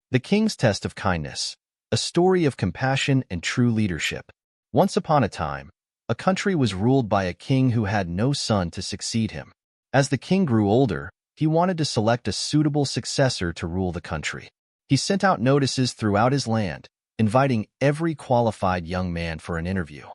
The King's Test of Kindness, a story of compassion and true leadership. Once upon a time, a country was ruled by a king who had no son to succeed him. As the king grew older, he wanted to select a suitable successor to rule the country. He sent out notices throughout his land, inviting every qualified young man for an interview.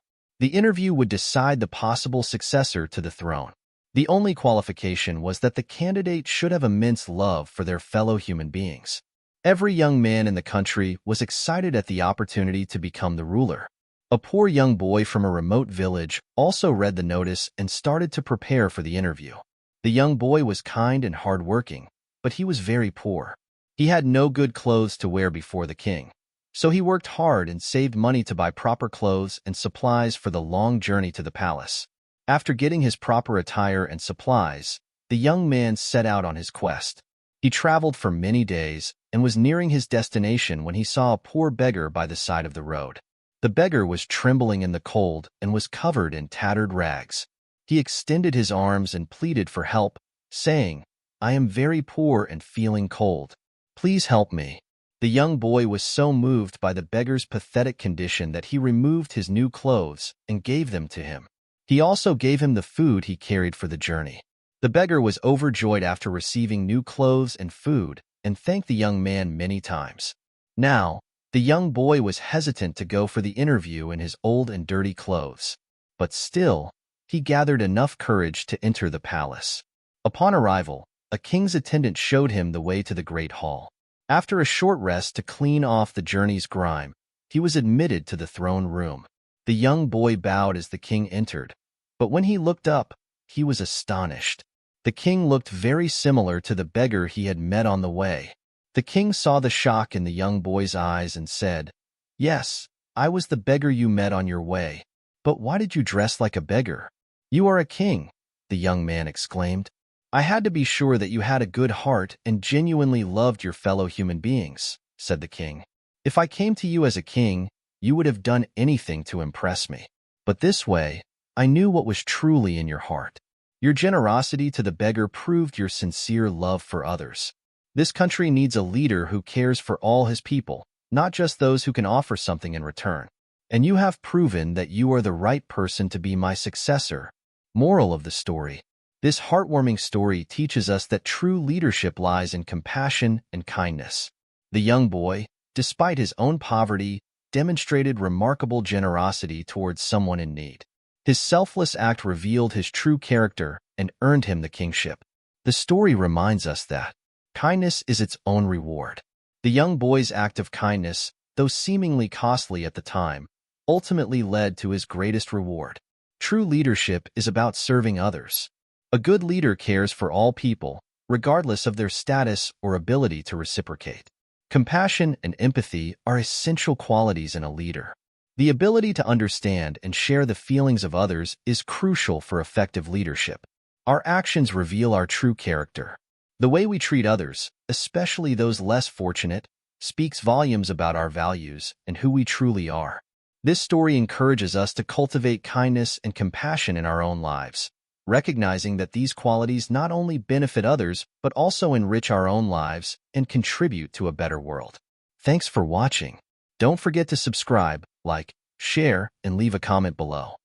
The interview would decide the possible successor to the throne. The only qualification was that the candidate should have immense love for their fellow human beings. Every young man in the country was excited at the opportunity to become the ruler. A poor young boy from a remote village also read the notice and started to prepare for the interview. The young boy was kind and hardworking, but he was very poor. He had no good clothes to wear before the king, so he worked hard and saved money to buy proper clothes and supplies for the long journey to the palace. After getting his proper attire and supplies, the young man set out on his quest. He traveled for many days and was nearing his destination when he saw a poor beggar by the side of the road. The beggar was trembling in the cold and was covered in tattered rags. He extended his arms and pleaded for help, saying, "I am very poor and feeling cold. Please help me." The young boy was so moved by the beggar's pathetic condition that he removed his new clothes and gave them to him. He also gave him the food he carried for the journey. The beggar was overjoyed after receiving new clothes and food and thanked the young man many times. Now, the young boy was hesitant to go for the interview in his old and dirty clothes, but still, he gathered enough courage to enter the palace. Upon arrival, a king's attendant showed him the way to the great hall. After a short rest to clean off the journey's grime, he was admitted to the throne room. The young boy bowed as the king entered, but when he looked up, he was astonished. The king looked very similar to the beggar he had met on the way. The king saw the shock in the young boy's eyes and said, "Yes, I was the beggar you met on your way. But why did you dress like a beggar?" "You are a king," the young man exclaimed. "I had to be sure that you had a good heart and genuinely loved your fellow human beings," said the king. "If I came to you as a king, you would have done anything to impress me. But this way, I knew what was truly in your heart. Your generosity to the beggar proved your sincere love for others. This country needs a leader who cares for all his people, not just those who can offer something in return. And you have proven that you are the right person to be my successor." Moral of the story: this heartwarming story teaches us that true leadership lies in compassion and kindness. The young boy, despite his own poverty, demonstrated remarkable generosity towards someone in need. His selfless act revealed his true character and earned him the kingship. The story reminds us that kindness is its own reward. The young boy's act of kindness, though seemingly costly at the time, ultimately led to his greatest reward. True leadership is about serving others. A good leader cares for all people, regardless of their status or ability to reciprocate. Compassion and empathy are essential qualities in a leader. The ability to understand and share the feelings of others is crucial for effective leadership. Our actions reveal our true character. The way we treat others, especially those less fortunate, speaks volumes about our values and who we truly are. This story encourages us to cultivate kindness and compassion in our own lives, recognizing that these qualities not only benefit others but also enrich our own lives and contribute to a better world. Thanks for watching. Don't forget to subscribe, like, share, and leave a comment below.